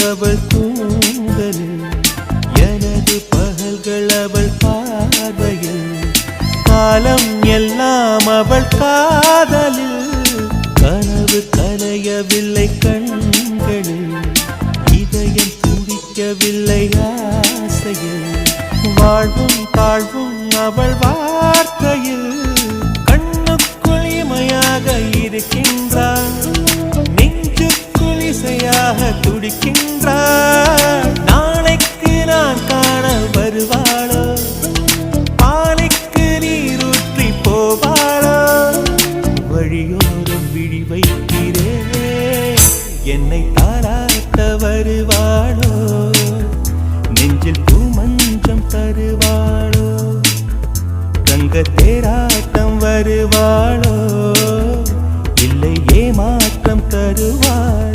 அவள் தூங்கலில் எனது பகல்கள் அவள் பார்வையில் காலம் எல்லாம் அவள் காதலில் கனவு கலையவில்லை கண்களில் இதயம் துடிக்கவில்லை ஆசையில் வாழ்வும் தாழ்வும் அவள் வார்த்தையில் கண்ணுக்குள் இமையாக இருக்கின்றாள் நெஞ்சுக்குள் இசையாக துடிக்கின்றாள் நாளைக்கு நான் காண வருவாளோ பாலைக்கு நீரூற்றி போவாளோ வழியோரம் விழி வைக்கிறேன் என்னை தாராட்ட வருவாளோ நெஞ்சில் பூமஞ்சம் தருவாளோ தங்க தேராட்டம் வருவாளோ இல்லை ஏமாற்றம் தருவாள்